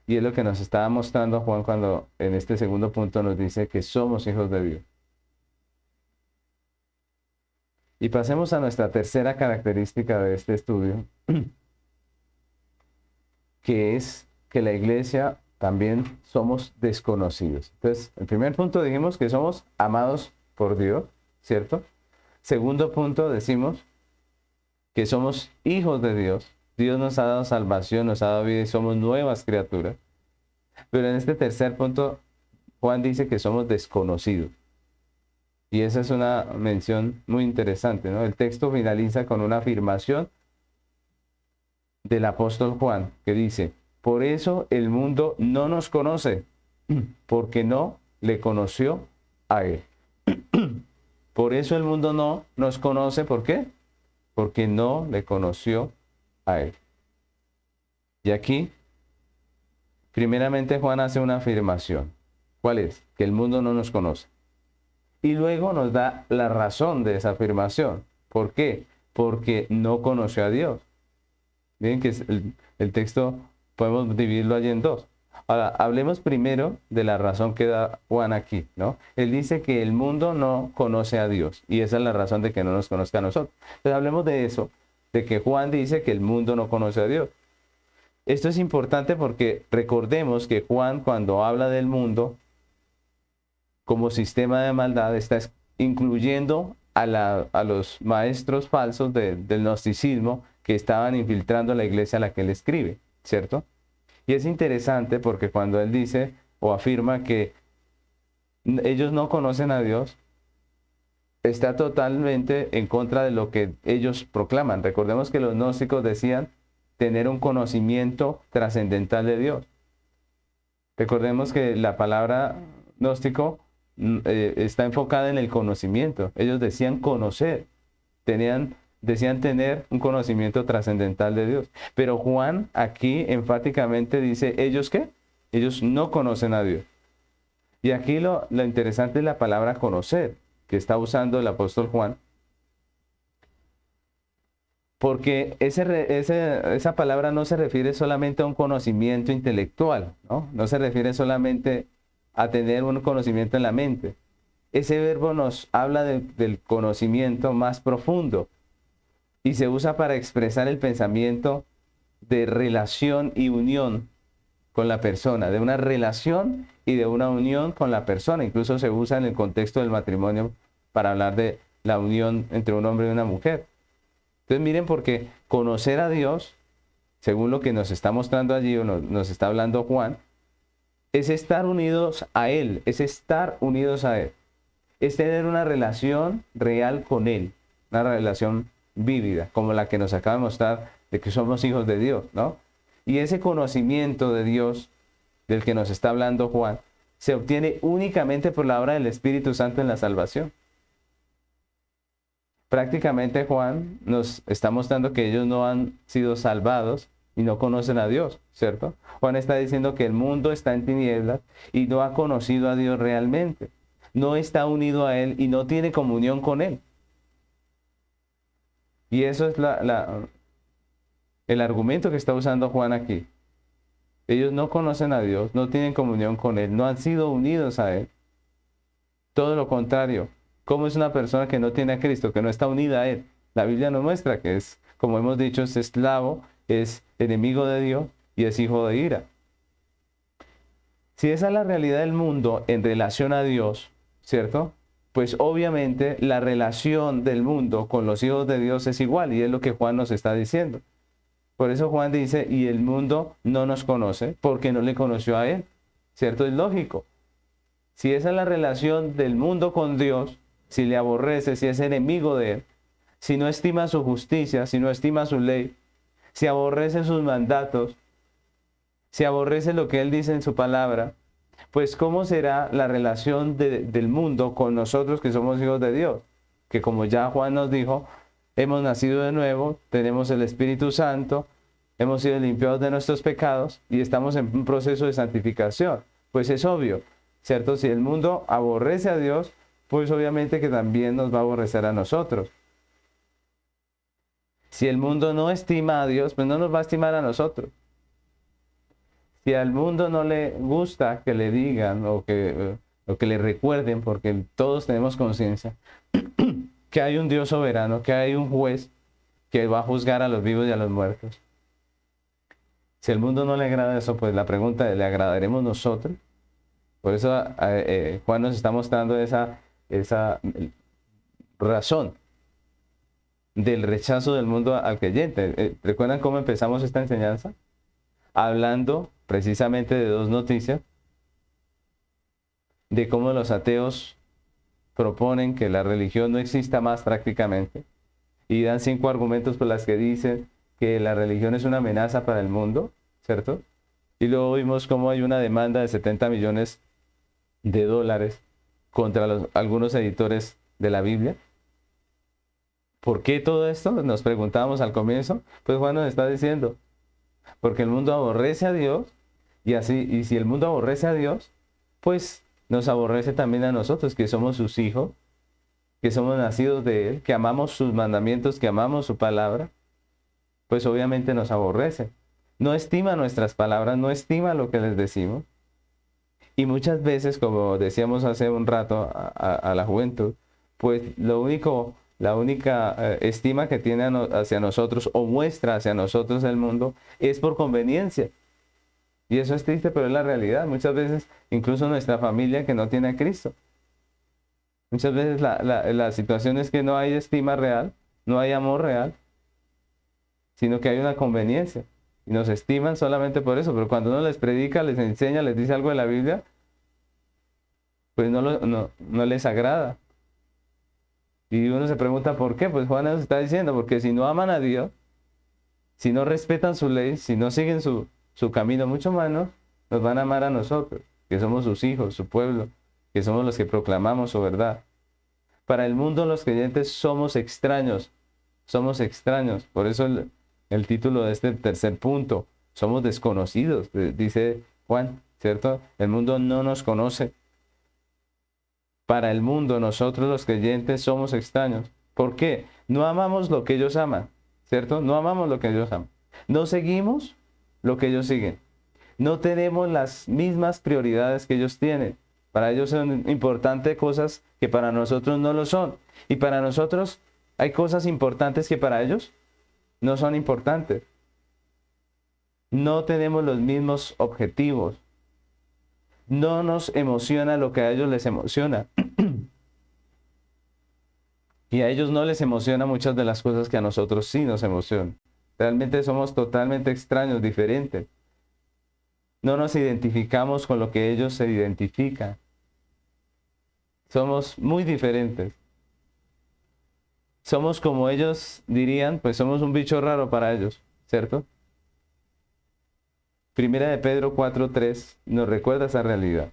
Y es lo que nos está mostrando Juan cuando en este segundo punto nos dice que somos hijos de Dios. Y pasemos a nuestra tercera característica de este estudio, que es que la iglesia también somos desconocidos. Entonces, el primer punto dijimos que somos amados por Dios, ¿cierto? Segundo punto decimos que somos hijos de Dios. Dios nos ha dado salvación, nos ha dado vida y somos nuevas criaturas. Pero en este tercer punto, Juan dice que somos desconocidos. Y esa es una mención muy interesante, ¿no? El texto finaliza con una afirmación del apóstol Juan, que dice, por eso el mundo no nos conoce, porque no le conoció a él. Por eso el mundo no nos conoce, ¿por qué? Porque no le conoció a él. Y aquí, primeramente Juan hace una afirmación. ¿Cuál es? Que el mundo no nos conoce. Y luego nos da la razón de esa afirmación. ¿Por qué? Porque no conoció a Dios. Miren que el texto podemos dividirlo allí en dos. Ahora, hablemos primero de la razón que da Juan aquí, ¿no? Él dice que el mundo no conoce a Dios y esa es la razón de que no nos conozca a nosotros. Entonces hablemos de eso, de que Juan dice que el mundo no conoce a Dios. Esto es importante porque recordemos que Juan, cuando habla del mundo como sistema de maldad, está incluyendo a los maestros falsos del gnosticismo que estaban infiltrando la iglesia a la que él escribe, ¿cierto? Y es interesante porque cuando él dice o afirma que ellos no conocen a Dios, está totalmente en contra de lo que ellos proclaman. Recordemos que los gnósticos decían tener un conocimiento trascendental de Dios. Recordemos que la palabra gnóstico está enfocada en el conocimiento. Ellos decían conocer, decían tener un conocimiento trascendental de Dios. Pero Juan aquí enfáticamente dice, ¿ellos qué? Ellos no conocen a Dios. Y aquí lo interesante es la palabra conocer, que está usando el apóstol Juan. Porque esa palabra no se refiere solamente a un conocimiento intelectual, ¿no? No se refiere solamente a tener un conocimiento en la mente. Ese verbo nos habla del conocimiento más profundo y se usa para expresar el pensamiento de relación y unión con la persona, de una relación y de una unión con la persona. Incluso se usa en el contexto del matrimonio para hablar de la unión entre un hombre y una mujer. Entonces miren, porque conocer a Dios, según lo que nos está mostrando allí o nos está hablando Juan, es estar unidos a Él, es estar unidos a Él. Es tener una relación real con Él, una relación vívida, como la que nos acaba de mostrar de que somos hijos de Dios, ¿no? Y ese conocimiento de Dios del que nos está hablando Juan, se obtiene únicamente por la obra del Espíritu Santo en la salvación. Prácticamente Juan nos está mostrando que ellos no han sido salvados y no conocen a Dios, ¿cierto? Juan está diciendo que el mundo está en tinieblas y no ha conocido a Dios realmente. No está unido a Él y no tiene comunión con Él. Y eso es el argumento que está usando Juan aquí. Ellos no conocen a Dios, no tienen comunión con Él, no han sido unidos a Él. Todo lo contrario. ¿Cómo es una persona que no tiene a Cristo, que no está unida a Él? La Biblia nos muestra que es, como hemos dicho, es esclavo, es enemigo de Dios y es hijo de ira. Si esa es la realidad del mundo en relación a Dios, ¿cierto? Pues obviamente la relación del mundo con los hijos de Dios es igual y es lo que Juan nos está diciendo. Por eso Juan dice, y el mundo no nos conoce porque no le conoció a Él, ¿cierto? Es lógico. Si esa es la relación del mundo con Dios, si le aborrece, si es enemigo de Él, si no estima su justicia, si no estima su ley, si aborrece sus mandatos, si aborrece lo que Él dice en su palabra, pues ¿cómo será la relación del mundo con nosotros que somos hijos de Dios? Que como ya Juan nos dijo, hemos nacido de nuevo, tenemos el Espíritu Santo, hemos sido limpiados de nuestros pecados y estamos en un proceso de santificación. Pues es obvio, ¿cierto? Si el mundo aborrece a Dios, pues obviamente que también nos va a aborrecer a nosotros. Si el mundo no estima a Dios, pues no nos va a estimar a nosotros. Si al mundo no le gusta que le digan o que le recuerden, porque todos tenemos conciencia, que hay un Dios soberano, que hay un juez que va a juzgar a los vivos y a los muertos. Si al mundo no le agrada eso, pues la pregunta es, ¿le agradaremos nosotros? Por eso Juan nos está mostrando esa razón del rechazo del mundo al creyente. ¿Recuerdan cómo empezamos esta enseñanza? Hablando precisamente de dos noticias, de cómo los ateos proponen que la religión no exista más prácticamente y dan 5 argumentos por las que dicen que la religión es una amenaza para el mundo, ¿cierto? Y luego vimos cómo hay una demanda de 70 millones de dólares contra algunos editores de la Biblia. ¿Por qué todo esto? Nos preguntábamos al comienzo. Pues Juan nos está diciendo, porque el mundo aborrece a Dios y si el mundo aborrece a Dios, pues nos aborrece también a nosotros, que somos sus hijos, que somos nacidos de Él, que amamos sus mandamientos, que amamos su palabra, pues obviamente nos aborrece. No estima nuestras palabras, no estima lo que les decimos. Y muchas veces, como decíamos hace un rato a la juventud, pues la única estima que tiene hacia nosotros o muestra hacia nosotros el mundo es por conveniencia. Y eso es triste, pero es la realidad. Muchas veces, incluso nuestra familia que no tiene a Cristo. Muchas veces la situación es que no hay estima real, no hay amor real, sino que hay una conveniencia. Y nos estiman solamente por eso, pero cuando uno les predica, les enseña, les dice algo de la Biblia, pues no les agrada. Y uno se pregunta ¿por qué? Pues Juan nos está diciendo, porque si no aman a Dios, si no respetan su ley, si no siguen su camino, mucho menos nos van a amar a nosotros, que somos sus hijos, su pueblo, que somos los que proclamamos su verdad. Para el mundo los creyentes somos extraños. Por eso el título de este tercer punto, somos desconocidos, dice Juan, ¿cierto? El mundo no nos conoce. Para el mundo nosotros los creyentes somos extraños. ¿Por qué? No amamos lo que ellos aman, ¿cierto? No amamos lo que ellos aman. No seguimos lo que ellos siguen. No tenemos las mismas prioridades que ellos tienen. Para ellos son importantes cosas que para nosotros no lo son. Y para nosotros hay cosas importantes que para ellos no son importantes. No tenemos los mismos objetivos. No nos emociona lo que a ellos les emociona. Y a ellos no les emociona muchas de las cosas que a nosotros sí nos emocionan. Realmente somos totalmente extraños, diferentes. No nos identificamos con lo que ellos se identifican. Somos muy diferentes. Somos como ellos dirían, pues somos un bicho raro para ellos, ¿cierto? Primera de Pedro 4:3 nos recuerda esa realidad.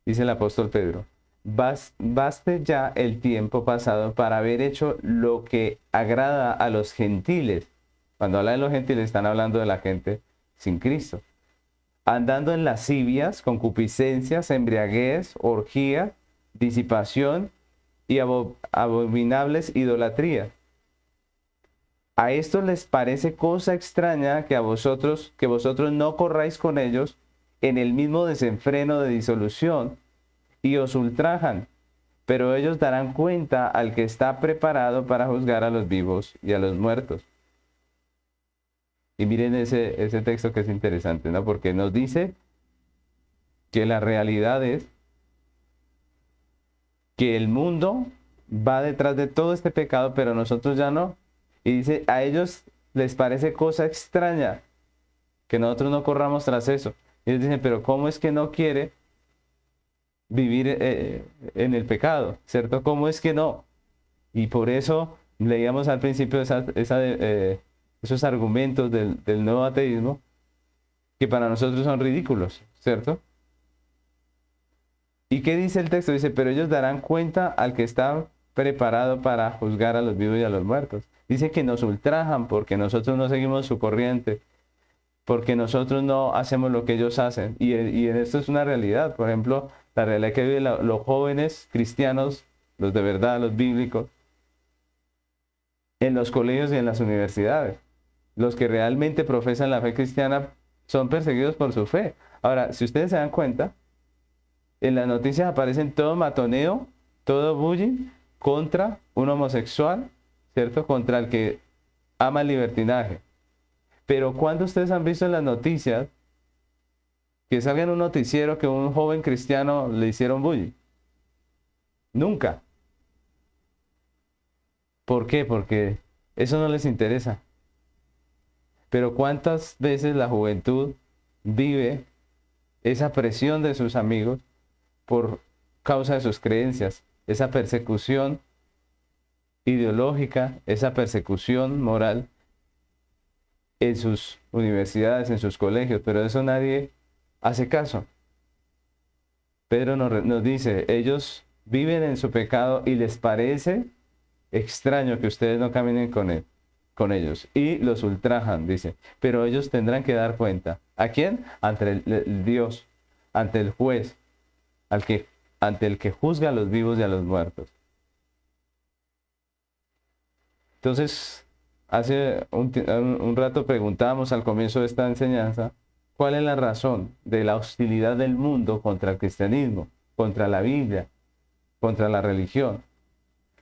Dice el apóstol Pedro, baste ya el tiempo pasado para haber hecho lo que agrada a los gentiles. Cuando habla de los gentiles están hablando de la gente sin Cristo. Andando en lascivias, concupiscencias, embriaguez, orgía, disipación y abominables idolatrías. A esto les parece cosa extraña que vosotros no corráis con ellos en el mismo desenfreno de disolución y os ultrajan, pero ellos darán cuenta al que está preparado para juzgar a los vivos y a los muertos. Y miren ese texto que es interesante, ¿no? Porque nos dice que la realidad es que el mundo va detrás de todo este pecado, pero nosotros ya no. Y dice, a ellos les parece cosa extraña que nosotros no corramos tras eso. Y ellos dicen, pero ¿cómo es que no quiere vivir en el pecado? ¿Cierto? ¿Cómo es que no? Y por eso leíamos al principio esos argumentos del nuevo ateísmo que para nosotros son ridículos, ¿cierto? ¿Y qué dice el texto? Dice, pero ellos darán cuenta al que está preparado para juzgar a los vivos y a los muertos. Dice que nos ultrajan porque nosotros no seguimos su corriente, porque nosotros no hacemos lo que ellos hacen. Y esto es una realidad. Por ejemplo, la realidad que viven los jóvenes cristianos, los de verdad, los bíblicos, en los colegios y en las universidades. Los que realmente profesan la fe cristiana son perseguidos por su fe. Ahora, si ustedes se dan cuenta, en las noticias aparecen todo matoneo, todo bullying contra un homosexual, ¿cierto? Contra el que ama el libertinaje. Pero ¿cuándo ustedes han visto en las noticias que salga en un noticiero que un joven cristiano le hicieron bullying? Nunca. ¿Por qué? Porque eso no les interesa. Pero ¿cuántas veces la juventud vive esa presión de sus amigos por causa de sus creencias, esa persecución ideológica, esa persecución moral en sus universidades, en sus colegios, pero eso nadie hace caso. Pedro nos dice, ellos viven en su pecado y les parece extraño que ustedes no caminen con ellos y los ultrajan, dice, pero ellos tendrán que dar cuenta. ¿A quién? Ante el Dios, ante el juez, ante el que juzga a los vivos y a los muertos. Entonces, hace un rato preguntábamos al comienzo de esta enseñanza, ¿cuál es la razón de la hostilidad del mundo contra el cristianismo, contra la Biblia, contra la religión?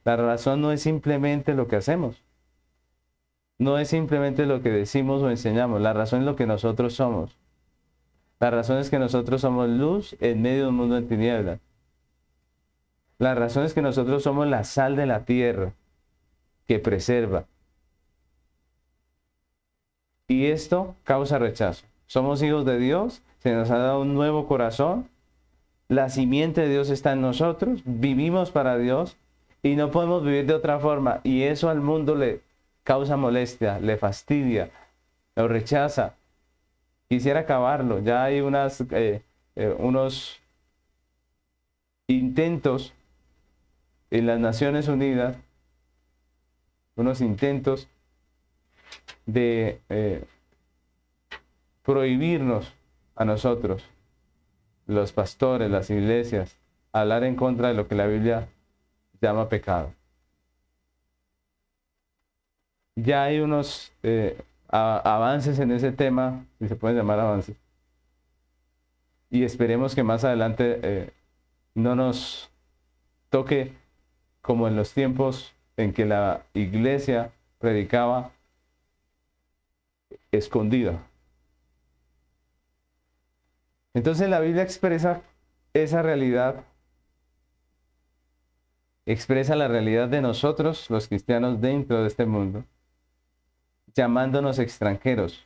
La razón no es simplemente lo que hacemos, no es simplemente lo que decimos o enseñamos, la razón es lo que nosotros somos. La razón es que nosotros somos luz en medio de un mundo en tinieblas. La razón es que nosotros somos la sal de la tierra que preserva. Y esto causa rechazo. Somos hijos de Dios, se nos ha dado un nuevo corazón, la simiente de Dios está en nosotros, vivimos para Dios y no podemos vivir de otra forma. Y eso al mundo le causa molestia, le fastidia, lo rechaza. Quisiera acabarlo. Ya hay unos intentos en las Naciones Unidas, unos intentos de prohibirnos a nosotros, los pastores, las iglesias, hablar en contra de lo que la Biblia llama pecado. Ya hay unos avances en ese tema, si se pueden llamar avances, y esperemos que más adelante no nos toque como en los tiempos en que la iglesia predicaba escondida. Entonces la Biblia expresa esa realidad, expresa la realidad de nosotros, los cristianos, dentro de este mundo, llamándonos extranjeros.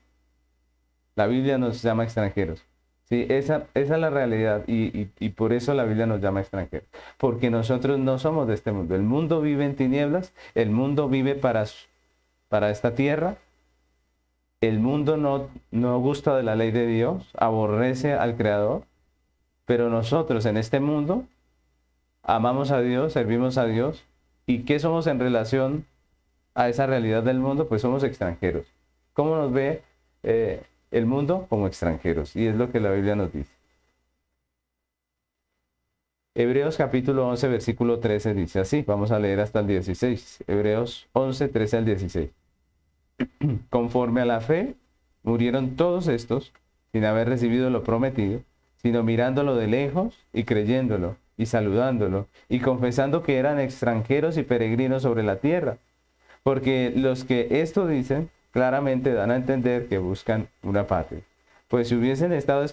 La Biblia nos llama extranjeros. Sí, esa es la realidad y por eso la Biblia nos llama extranjeros. Porque nosotros no somos de este mundo. El mundo vive en tinieblas, el mundo vive para esta tierra. El mundo no gusta de la ley de Dios, aborrece al Creador, pero nosotros en este mundo amamos a Dios, servimos a Dios. ¿Y qué somos en relación a esa realidad del mundo? Pues somos extranjeros. ¿Cómo nos ve el mundo? Como extranjeros. Y es lo que la Biblia nos dice. Hebreos capítulo 11, versículo 13 dice así. Vamos a leer hasta el 16. Hebreos 11, 13 al 16. Conforme a la fe, murieron todos estos sin haber recibido lo prometido, sino mirándolo de lejos y creyéndolo y saludándolo y confesando que eran extranjeros y peregrinos sobre la tierra. Porque los que esto dicen claramente dan a entender que buscan una patria. Pues si hubiesen estado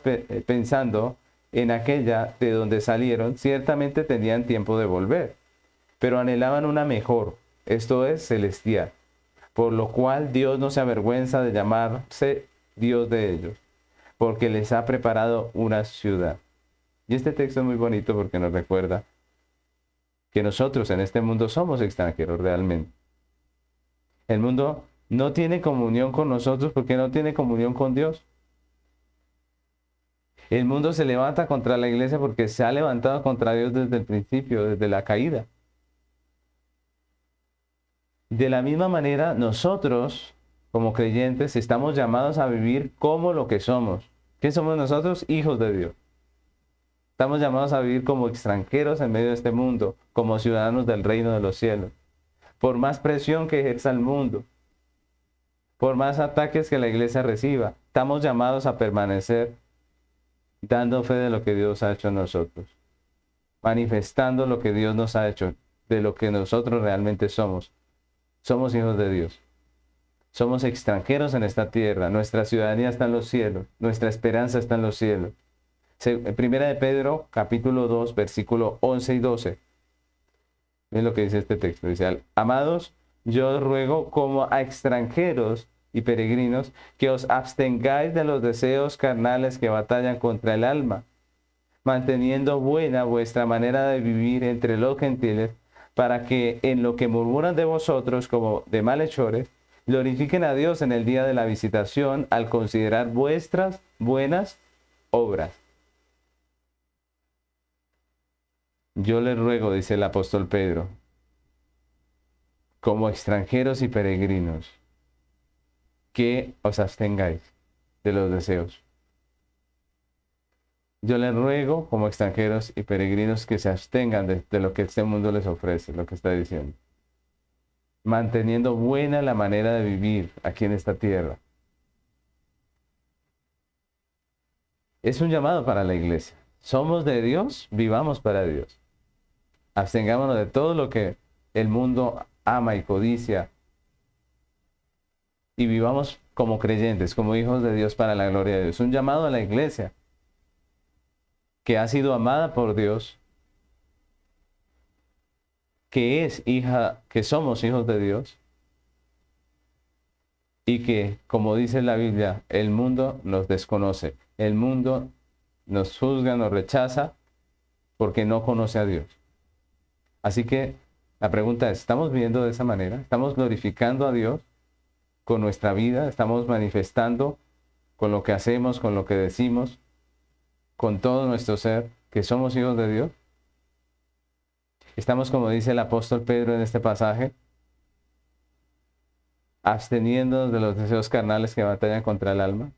pensando en aquella de donde salieron, ciertamente tenían tiempo de volver, pero anhelaban una mejor, esto es, celestial. Por lo cual Dios no se avergüenza de llamarse Dios de ellos, porque les ha preparado una ciudad. Y este texto es muy bonito porque nos recuerda que nosotros en este mundo somos extranjeros realmente. El mundo no tiene comunión con nosotros porque no tiene comunión con Dios. El mundo se levanta contra la iglesia porque se ha levantado contra Dios desde el principio, desde la caída. De la misma manera, nosotros, como creyentes, estamos llamados a vivir como lo que somos. ¿Qué somos nosotros? Hijos de Dios. Estamos llamados a vivir como extranjeros en medio de este mundo, como ciudadanos del reino de los cielos. Por más presión que ejerza el mundo, por más ataques que la iglesia reciba, estamos llamados a permanecer dando fe de lo que Dios ha hecho en nosotros, manifestando lo que Dios nos ha hecho, de lo que nosotros realmente somos. Somos hijos de Dios. Somos extranjeros en esta tierra. Nuestra ciudadanía está en los cielos. Nuestra esperanza está en los cielos. Primera de Pedro, capítulo 2, versículo 11 y 12. Miren lo que dice este texto. Dice, amados, yo os ruego como a extranjeros y peregrinos que os abstengáis de los deseos carnales que batallan contra el alma, manteniendo buena vuestra manera de vivir entre los gentiles, para que en lo que murmuran de vosotros como de malhechores, glorifiquen a Dios en el día de la visitación al considerar vuestras buenas obras. Yo les ruego, dice el apóstol Pedro, como extranjeros y peregrinos, que os abstengáis de los deseos. Yo les ruego, como extranjeros y peregrinos, que se abstengan de lo que este mundo les ofrece, lo que está diciendo. Manteniendo buena la manera de vivir aquí en esta tierra. Es un llamado para la iglesia. Somos de Dios, vivamos para Dios. Abstengámonos de todo lo que el mundo ama y codicia. Y vivamos como creyentes, como hijos de Dios para la gloria de Dios. Un llamado a la iglesia que ha sido amada por Dios, que es hija, que somos hijos de Dios, y que, como dice la Biblia, el mundo nos desconoce, el mundo nos juzga, nos rechaza, porque no conoce a Dios. Así que la pregunta es, ¿estamos viviendo de esa manera? ¿Estamos glorificando a Dios con nuestra vida? ¿Estamos manifestando con lo que hacemos, con lo que decimos, con todo nuestro ser, que somos hijos de Dios? Estamos, como dice el apóstol Pedro en este pasaje, absteniéndonos de los deseos carnales que batallan contra el alma.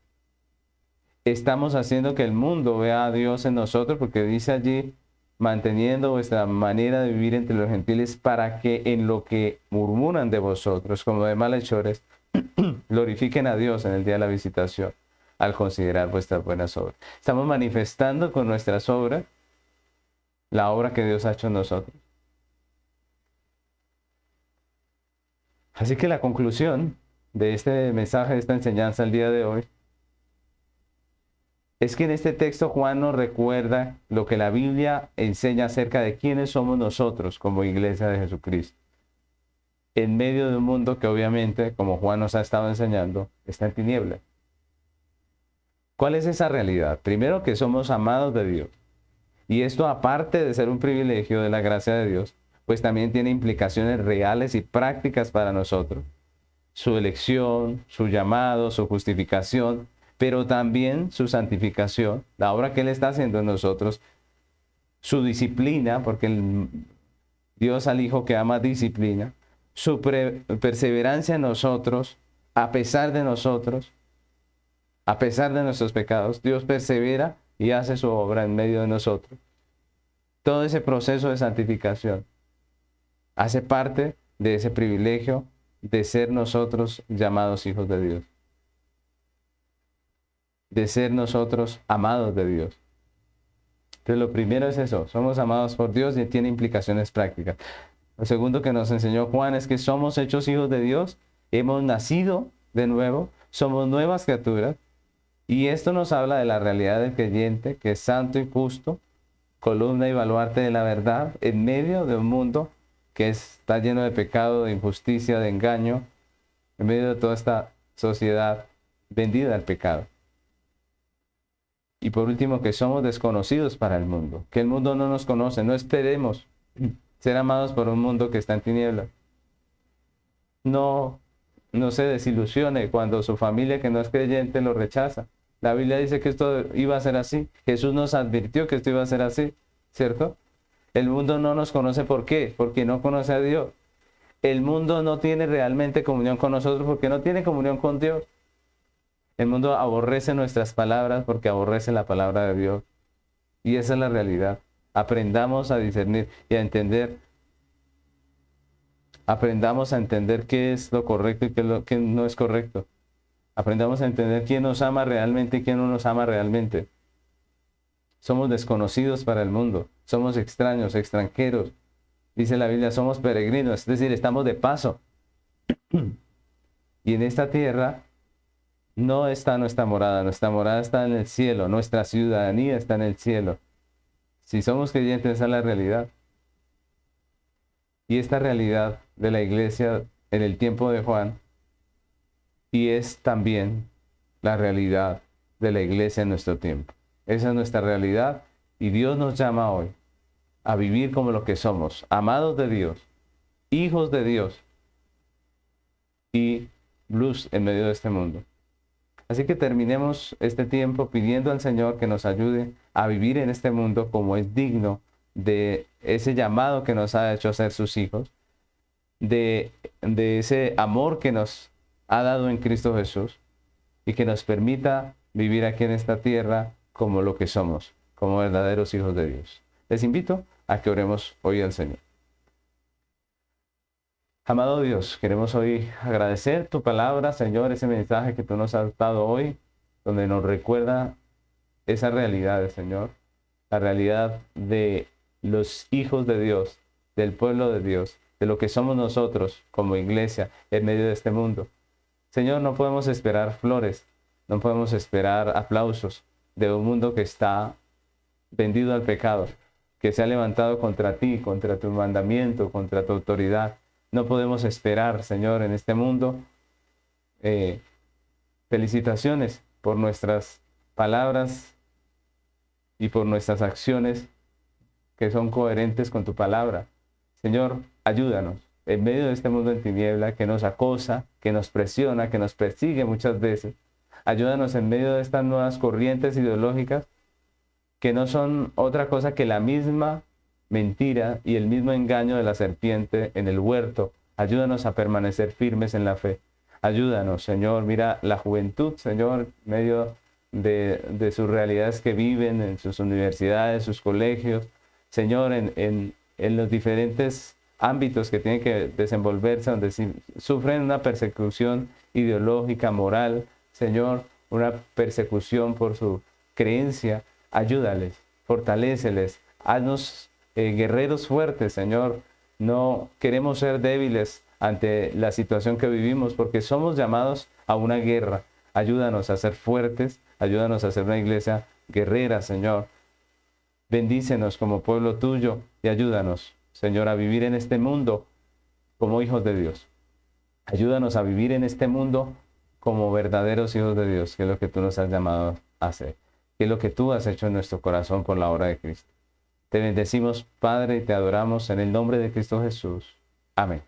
Estamos haciendo que el mundo vea a Dios en nosotros, porque dice allí, manteniendo vuestra manera de vivir entre los gentiles, para que en lo que murmuran de vosotros, como de malhechores, glorifiquen a Dios en el día de la visitación, al considerar vuestras buenas obras. Estamos manifestando con nuestras obras la obra que Dios ha hecho en nosotros. Así que la conclusión de este mensaje, de esta enseñanza el día de hoy, es que en este texto Juan nos recuerda lo que la Biblia enseña acerca de quiénes somos nosotros como iglesia de Jesucristo. En medio de un mundo que obviamente, como Juan nos ha estado enseñando, está en tinieblas. ¿Cuál es esa realidad? Primero, que somos amados de Dios. Y esto, aparte de ser un privilegio de la gracia de Dios, pues también tiene implicaciones reales y prácticas para nosotros. Su elección, su llamado, su justificación, pero también su santificación, la obra que Él está haciendo en nosotros, su disciplina, porque Dios al Hijo que ama disciplina, su perseverancia en nosotros, a pesar de nosotros, a pesar de nuestros pecados, Dios persevera y hace su obra en medio de nosotros. Todo ese proceso de santificación hace parte de ese privilegio de ser nosotros llamados hijos de Dios, de ser nosotros amados de Dios. Entonces lo primero es eso, somos amados por Dios y tiene implicaciones prácticas. Lo segundo que nos enseñó Juan es que somos hechos hijos de Dios, hemos nacido de nuevo, somos nuevas criaturas, y esto nos habla de la realidad del creyente, que es santo y justo, columna y baluarte de la verdad, en medio de un mundo que está lleno de pecado, de injusticia, de engaño, en medio de toda esta sociedad vendida al pecado. Y por último, que somos desconocidos para el mundo, que el mundo no nos conoce. No esperemos ser amados por un mundo que está en tinieblas. No se desilusione cuando su familia que no es creyente lo rechaza. La Biblia dice que esto iba a ser así. Jesús nos advirtió que esto iba a ser así, ¿cierto? El mundo no nos conoce, ¿por qué? Porque no conoce a Dios. El mundo no tiene realmente comunión con nosotros porque no tiene comunión con Dios. El mundo aborrece nuestras palabras porque aborrece la palabra de Dios. Y esa es la realidad. Aprendamos a discernir y a entender. Aprendamos a entender qué es lo correcto y qué no es correcto. Aprendamos a entender quién nos ama realmente y quién no nos ama realmente. Somos desconocidos para el mundo. Somos extraños, extranjeros. Dice la Biblia, somos peregrinos, es decir, estamos de paso. Y en esta tierra no está nuestra morada está en el cielo, nuestra ciudadanía está en el cielo. Si somos creyentes, esa es la realidad. Y esta realidad de la iglesia en el tiempo de Juan, y es también la realidad de la iglesia en nuestro tiempo. Esa es nuestra realidad Y Dios nos llama hoy a vivir como lo que somos, amados de Dios, hijos de Dios y luz en medio de este mundo. Así que terminemos este tiempo pidiendo al Señor que nos ayude a vivir en este mundo como es digno de ese llamado que nos ha hecho a ser sus hijos, de ese amor que nos ha dado en Cristo Jesús y que nos permita vivir aquí en esta tierra como lo que somos, como verdaderos hijos de Dios. Les invito a que oremos hoy al Señor. Amado Dios, queremos hoy agradecer tu palabra, Señor, ese mensaje que tú nos has dado hoy, donde nos recuerda esa realidad, Señor, la realidad de los hijos de Dios, del pueblo de Dios, de lo que somos nosotros como iglesia en medio de este mundo. Señor, no podemos esperar flores, no podemos esperar aplausos de un mundo que está vendido al pecado, que se ha levantado contra ti, contra tu mandamiento, contra tu autoridad. No podemos esperar, Señor, en este mundo felicitaciones por nuestras palabras y por nuestras acciones que son coherentes con tu palabra. Señor, ayúdanos en medio de este mundo en tiniebla que nos acosa, que nos presiona, que nos persigue muchas veces. Ayúdanos en medio de estas nuevas corrientes ideológicas que no son otra cosa que la misma mentira y el mismo engaño de la serpiente en el huerto. Ayúdanos a permanecer firmes en la fe. Ayúdanos, Señor. Mira la juventud, Señor, en medio de sus realidades que viven en sus universidades, sus colegios. Señor, en los diferentes ámbitos que tienen que desenvolverse, donde sufren una persecución ideológica, moral. Señor, una persecución por su creencia. Ayúdales, fortaléceles, haznos guerreros fuertes, Señor. No queremos ser débiles ante la situación que vivimos porque somos llamados a una guerra. Ayúdanos a ser fuertes, ayúdanos a ser una iglesia guerrera, Señor. Bendícenos como pueblo tuyo y ayúdanos, Señor, a vivir en este mundo como hijos de Dios. Ayúdanos a vivir en este mundo como verdaderos hijos de Dios, que es lo que tú nos has llamado a hacer, que es lo que tú has hecho en nuestro corazón por la obra de Cristo. Te bendecimos, Padre, y te adoramos en el nombre de Cristo Jesús. Amén.